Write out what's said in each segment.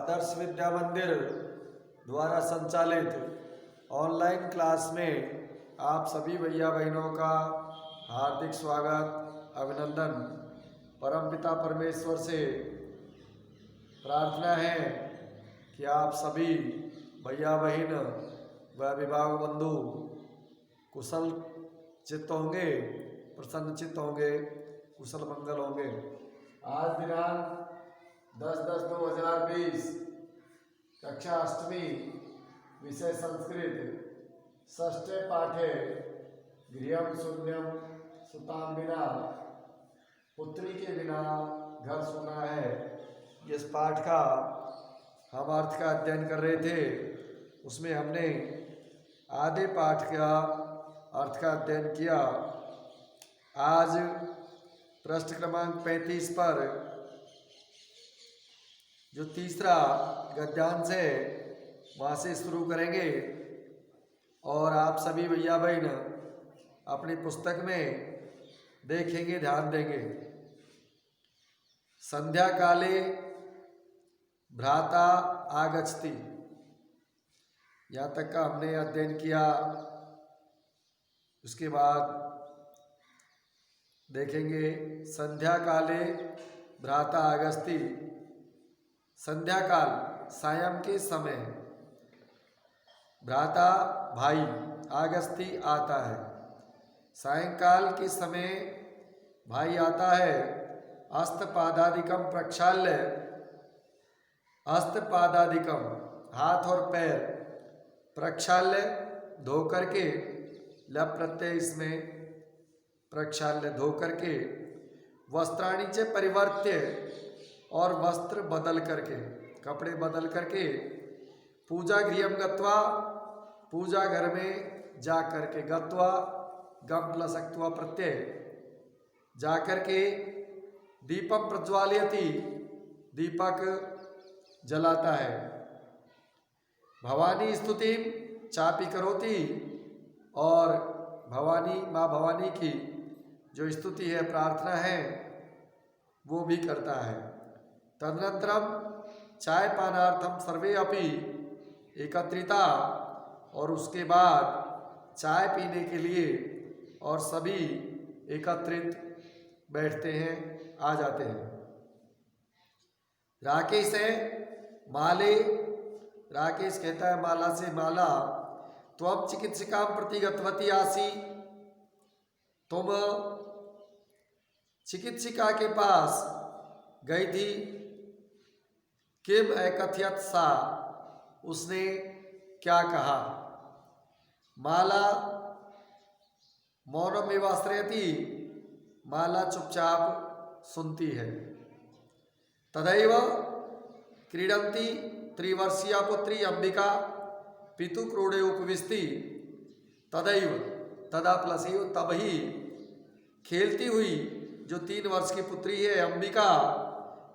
आदर्श विद्या मंदिर द्वारा संचालित ऑनलाइन क्लास में आप सभी भैया बहनों का हार्दिक स्वागत अभिनंदन। परमपिता परमेश्वर से प्रार्थना है कि आप सभी भैया बहन व अभिभावक बंधु कुशल चित्त होंगे, प्रसन्न चित्त होंगे, कुशल मंगल होंगे। आज दिनांक 10/10/2020 कक्षा अष्टमी, विषय संस्कृत, षष्ठे पाठे गृहम शून्यम सुताम बिना, पुत्री के बिना घर सुना है। इस पाठ का हम अर्थ का अध्ययन कर रहे थे। उसमें हमने आधे पाठ का अर्थ का अध्ययन किया। आज पृष्ठ क्रमांक 35 पर जो तीसरा गद्यांश है वहाँ से शुरू करेंगे और आप सभी भैया बहन अपनी पुस्तक में देखेंगे, ध्यान देंगे। संध्या काले भ्राता आगच्छति, यहाँ तक का हमने अध्ययन किया। उसके बाद देखेंगे संध्या काले भ्राता आगच्छति। संध्या काल सायं के समय, भ्राता भाई, आगच्छति आता है। सायंकाल के समय भाई आता है। हस्तपादादिकम प्रक्षाल्य, हस्तपादादिकम हाथ और पैर, प्रक्षाल्य धो करके, लप प्रत्यय इसमें प्रक्षाल्य धो करके, वस्त्राणि च परिवर्त्य और वस्त्र बदल करके, कपड़े बदल करके, पूजा गृहम गत्वा, पूजा घर में जा करके, गत्वा गम प्लस अक्त्वा प्रत्यय, जा करके, दीपम प्रज्वालयति, दीपक जलाता है। भवानी स्तुति चापी करोति, और भवानी माँ भवानी की जो स्तुति है, प्रार्थना है, वो भी करता है। तदनंतरम चाय पानार्थम सर्वे अपि एकत्रिता, और उसके बाद चाय पीने के लिए और सभी एकत्रित बैठते हैं, आ जाते हैं। राकेश है माले, राकेश कहता है माला से, माला त्वम चिकित्सिका प्रति गतवती आसी, तुम चिकित्सिका के पास गई थी। किम एकथयत सा, उसने क्या कहा। माला मौनमेव आश्रयति, माला चुपचाप सुनती है। तदैव क्रीडन्ति त्रिवर्षीया पुत्री अंबिका पितु क्रोड़े उपविष्टि, तदैव तदा प्लसीव तभी, खेलती हुई जो 3 वर्ष की पुत्री है अंबिका,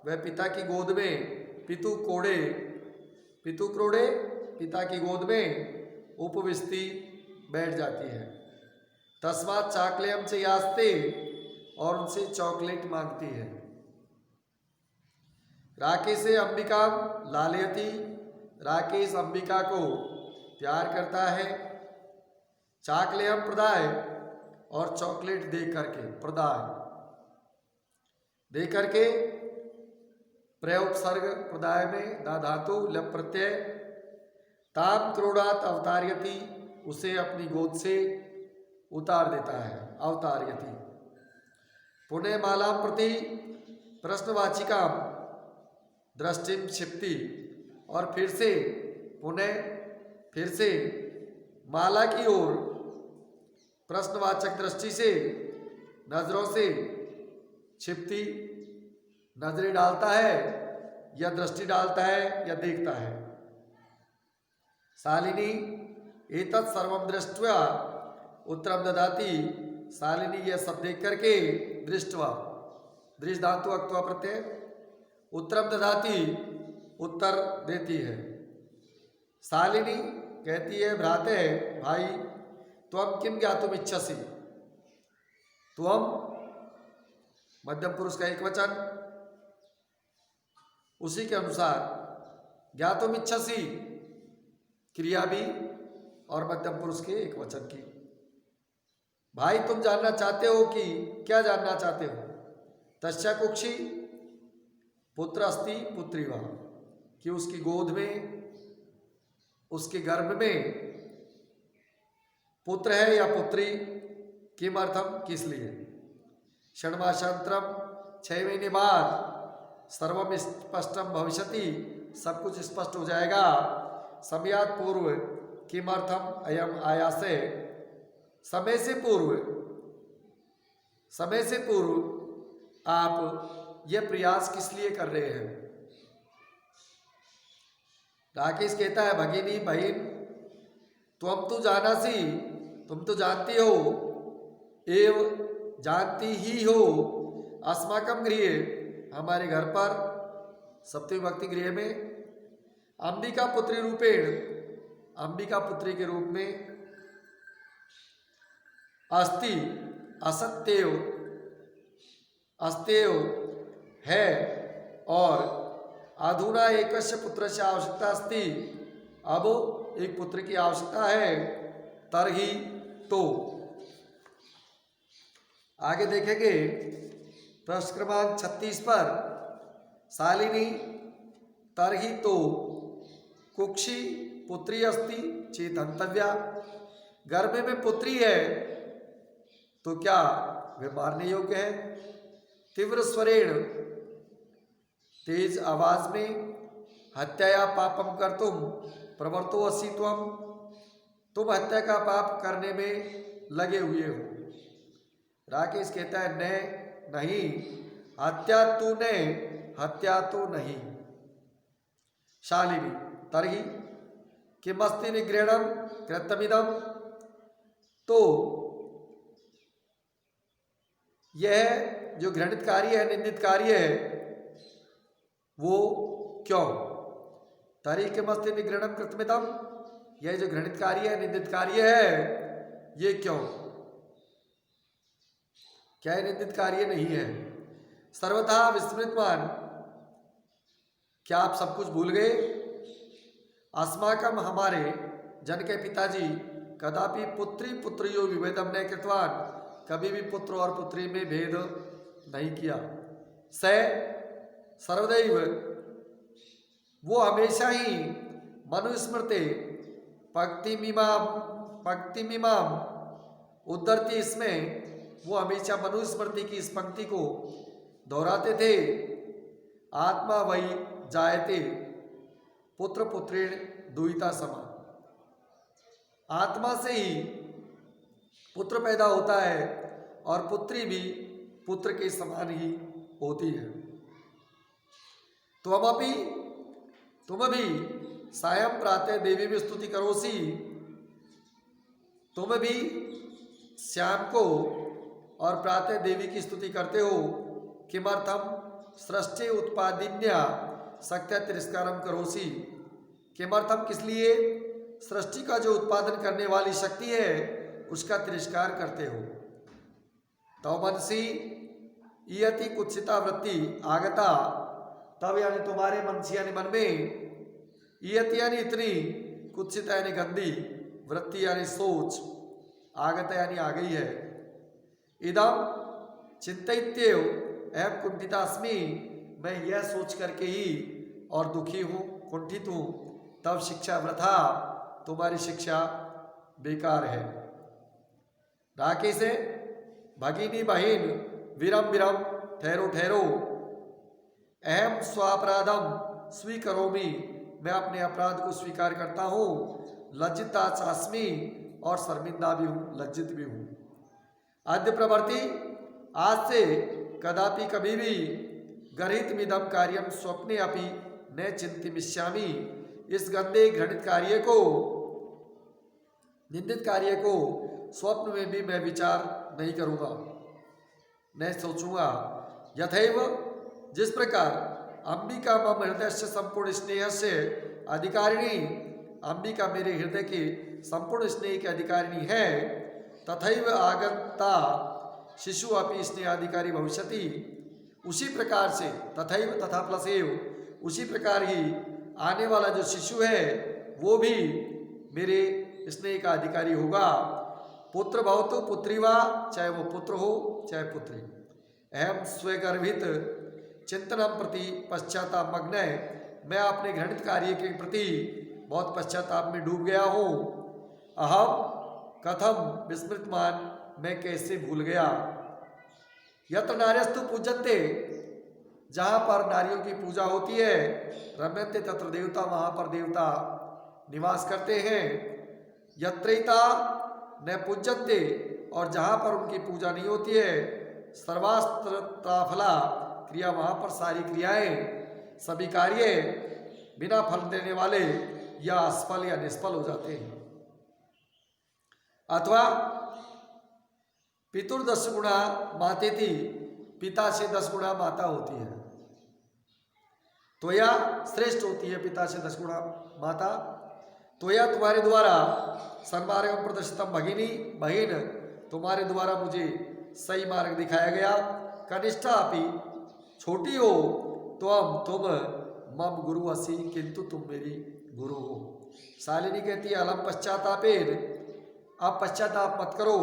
वह पिता की गोद में, पितु क्रोड़े पिता की गोद में उपविष्टि बैठ जाती है। तस्मात् चाकलेयम से यास्ते, और उनसे चॉकलेट मांगती है। राकेश अंबिका लालयति, राकेश अंबिका को प्यार करता है। चाकलेयम प्रदाय, और चॉकलेट दे करके, प्रदाय दे करके, प्रयोपसर्ग प्रदाय में दा धातु लप प्रत्यय, ताम क्रोडात अवतार्यति, उसे अपनी गोद से उतार देता है, अवतार्यति। पुनः माला प्रति प्रश्नवाचिका दृष्टिम क्षिप्ति, और फिर से माला की ओर प्रश्नवाचक दृष्टि से, नजरों से क्षिप्ति, नजरें डालता है, या दृष्टि डालता है, या देखता है। शालिनी एतत् सर्वम दृष्ट्वा उत्तरम ददाति, शालिनी यह सब देख करके, दृष्टवा दृष्ट धातु अक्त्वा प्रत्यय, उत्तरम ददाति उत्तर देती है। शालिनी कहती है भ्राते भाई, त्वम किम ज्ञातुम इच्छसि, त्वम मध्यम पुरुष का एक वचन, उसी के अनुसार ज्ञातुम इच्छसि क्रिया भी और मध्यम पुरुष के एक वचन की। भाई तुम जानना चाहते हो कि क्या जानना चाहते हो? तस्या कुक्षी पुत्र अस्ति पुत्री वा, कि उसकी गोद में, उसके गर्भ में पुत्र है या पुत्री? किमर्थम, किस लिए? षण्मासांतरम, 6 महीने बाद सर्वम स्पष्टम भविष्यति, सब कुछ स्पष्ट हो जाएगा। समयात पूर्व किमर्थम अयम आयासे, समय से पूर्व आप यह प्रयास किस लिए कर रहे हैं? राकेश कहता है भगिनी बहन तुम तो जाना सी, तुम तो जानती हो, एव जानती ही हो, अस्माकम गृह, हमारे घर पर, सप्तमी भक्ति गृह में, अंबिका पुत्री रूपेण, अंबिका पुत्री के रूप में, अस्ति असत्यव, अस्त्यव है, और अधुना एकस्य पुत्र से आवश्यकता अस्ति, अब एक पुत्र की आवश्यकता है। तरही, तो आगे देखेंगे प्रश्न क्रमांक 36 पर, शालिनी तरही तो कुक्षी पुत्री अस्ति चेत हंतव्या, गर्भ में पुत्री है तो क्या वे मारने योग्य है? तीव्र स्वरेण, तेज आवाज में, हत्या पापम कर तुम प्रवर्तो असि तुम हत्या का पाप करने में लगे हुए हो। राकेश कहता है नहीं, हत्या तो नहीं। शालिनी तरही किमस्ति निगृहणम कृतमिदम, तो यह जो घृणित कार्य है, निंदित कार्य है, वो क्यों? तरी किमस्ति निगृहणम कृतमिदम, यह जो घृणित कार्य है, निंदित कार्य है, ये क्यों? क्या यह निंदित कार्य नहीं है? सर्वथा विस्मृतवान, क्या आप सब कुछ भूल गए? अस्माकम, हमारे जन के पिताजी, कदापि पुत्री पुत्रियो विभेदम न कृतवान, कभी भी पुत्र और पुत्री में भेद नहीं किया। सर्वदैव, वो हमेशा ही मनुस्मृते पंक्तिमिमाम उद्धरती, इसमें वो हमेशा मनुस्मृति की इस पंक्ति को दोहराते थे। आत्मा वही जायते पुत्र पुत्रेण दुहिता समान, आत्मा से ही पुत्र पैदा होता है और पुत्री भी पुत्र के समान ही होती है। तुम भी सायं प्रातः देवी में स्तुति करोसी, तुम भी श्याम को और प्रातः देवी की स्तुति करते हो। किमर्थम सृष्टि उत्पादिन्या शक्त्या तिरस्कारम करोसी, किमर्थम, किस लिए? सृष्टि का जो उत्पादन करने वाली शक्ति है उसका तिरस्कार करते हो। तो मनसी इयति कुत्सिता वृत्ति आगता, तब यानी तुम्हारे मन से, यानी मन में, इयति यानी इतनी, कुत्सिता यानी गंदी, वृत्ति यानी सोच, आगता यानी आ गई है। इदम चिंतित्येव अहम कुंठितास्मि, मैं यह सोच करके ही और दुखी हूँ, कुंठित हूँ। तब शिक्षा वृथा, तुम्हारी शिक्षा बेकार है। राकेश है भगिनी बहिन विरम विरम, ठहरो ठहरो। अहम स्वापराधम स्वीकरोमि, मैं अपने अपराध को स्वीकार करता हूँ। लज्जिता चास्मी, और शर्मिंदा भी हूँ, लज्जित भी हूँ। आद्य प्रवृत्ति, आज से कदापि कभी भी, गर्हित मिदम कार्यम स्वप्ने अपि न चिंतिमिष्यामि, इस गंदे घृणित कार्य को, निंदित कार्य को स्वप्न में भी मैं विचार नहीं करूँगा, न सोचूंगा। यथैव, जिस प्रकार अंबिका मम हृदय से संपूर्ण स्नेह से अधिकारिणी, अंबिका मेरे हृदय के संपूर्ण स्नेह की अधिकारिणी है, तथैव आगता शिशु अपि स्नेह अधिकारी भविष्यति, उसी प्रकार से, तथैव तथा प्लस एव, उसी प्रकार ही आने वाला जो शिशु है वो भी मेरे स्नेह का अधिकारी होगा। पुत्र भवतु पुत्री वा, चाहे वो पुत्र हो चाहे पुत्री। अहम स्वगर्भित चिंतनम प्रति पश्चाताप मग्न, मैं अपने घृणित कार्य के प्रति बहुत पश्चाताप में डूब गया हूँ। अहम कथम विस्मृतमान, मैं कैसे भूल गया। यत्र नार्यस्तु पूजन्ते, जहाँ पर नारियों की पूजा होती है, रम्यन्ते तत्र देवता, वहाँ पर देवता निवास करते हैं। यत्रैता न पूज्यन्ते, और जहाँ पर उनकी पूजा नहीं होती है, सर्वास्त्रताफला क्रिया, वहाँ पर सारी क्रियाएं सभी कार्य बिना फल देने वाले या असफल या निष्फल हो जाते हैं। अथवा पितुर्दश गुणा मातेति, पिता से 10 गुणा माता होती है, तो या श्रेष्ठ होती है पिता से 10 गुणा माता। तो या तुम्हारे द्वारा सन्मार्गम प्रदर्शितम भगिनी, बहिन तुम्हारे द्वारा मुझे सही मार्ग दिखाया गया। कनिष्ठा अपि, छोटी हो तो तुम मम गुरु असी, किंतु तुम मेरी गुरु हो। शालिनी कहती है अलम पश्चातापेर, आप पश्चाताप मत करो।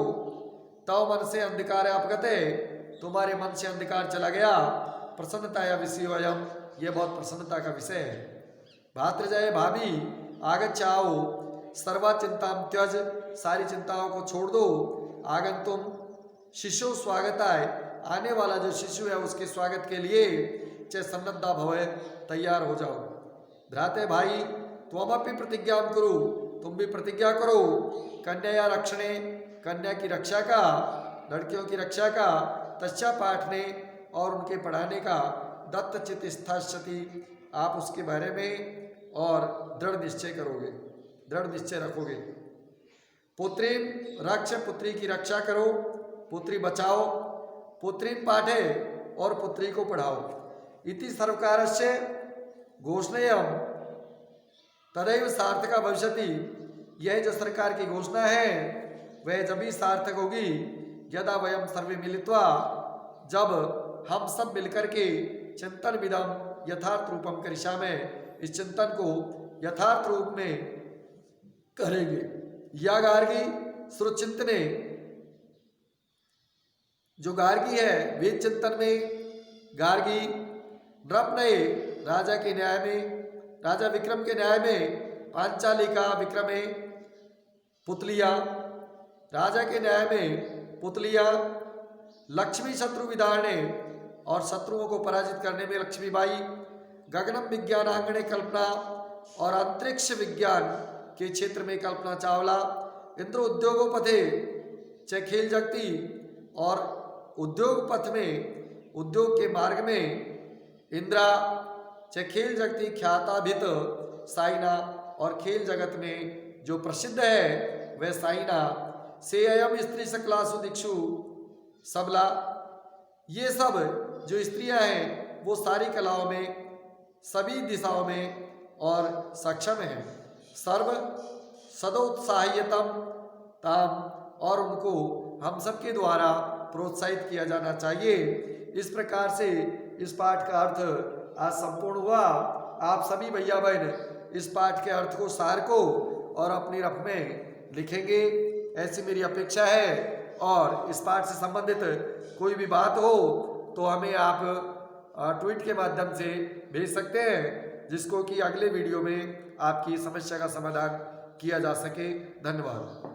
तव मन से अंधकार अपगते, तुम्हारे मन से अंधकार चला गया। प्रसन्नता या विषयोयम, यह बहुत प्रसन्नता का विषय है। भातृजय भाभी आगच्छाओ, सर्वा चिंता त्यज, सारी चिंताओं को छोड़ दो। आगंतुम शिशु स्वागताय, आने वाला जो शिशु है उसके स्वागत के लिए चे सन्नद्धा भवे, तैयार हो जाओ। भ्राते भाई त्वमपि प्रतिज्ञा करो, तुम भी प्रतिज्ञा करो। कन्या या रक्षणे, कन्या की रक्षा का, लड़कियों की रक्षा का। तस्या पाठने, और उनके पढ़ाने का। दत्त चित स्थास्यति, आप उसके बारे में और दृढ़ निश्चय करोगे, दृढ़ निश्चय रखोगे। पुत्री रक्ष, पुत्री की रक्षा करो, पुत्री बचाओ। पुत्री पाठे, और पुत्री को पढ़ाओ। इति सर्वकारस्य घोषणेयम तदैव सार्थका भविष्यति, यह जो सरकार की घोषणा है वह जब ही सार्थक होगी यदा वयम सर्वे मिलित्वा, जब हम सब मिलकर के चिंतन विदम यथार्थ रूपम करिष्यामि, इस चिंतन को यथार्थ रूप में करेंगे। या गार्गी श्रुचिंतने, जो गार्गी है वेद चिंतन में गार्गी। नृपनये, राजा के न्याय में, राजा विक्रम के न्याय में। पांचाली का विक्रमे पुतलिया, राजा के न्याय में पुतलिया। लक्ष्मी शत्रु विधारणे, और शत्रुओं को पराजित करने में लक्ष्मीबाई। गगनम विज्ञानांगणे कल्पना, और अंतरिक्ष विज्ञान के क्षेत्र में कल्पना चावला। इंद्र उद्योगोपथे च खेल जगती, और उद्योग पथ में, उद्योग के मार्ग में इंद्रा। च खेल जगती ख्याताभित साइना, और खेल जगत में जो प्रसिद्ध है वह साइना। से अयम स्त्री सकलासु दिक्षु सबला, ये सब जो स्त्रियां हैं वो सारी कलाओं में, सभी दिशाओं में और सक्षम हैं। सर्व सदोत्साह्यतम ताम, और उनको हम सबके द्वारा प्रोत्साहित किया जाना चाहिए। इस प्रकार से इस पाठ का अर्थ आज संपूर्ण हुआ। आप सभी भैया बहन इस पाठ के अर्थ को, सार को और अपनी रफ में लिखेंगे, ऐसी मेरी अपेक्षा है। और इस पाठ से संबंधित कोई भी बात हो तो हमें आप ट्वीट के माध्यम से भेज सकते हैं, जिसको कि अगले वीडियो में आपकी समस्या का समाधान किया जा सके। धन्यवाद।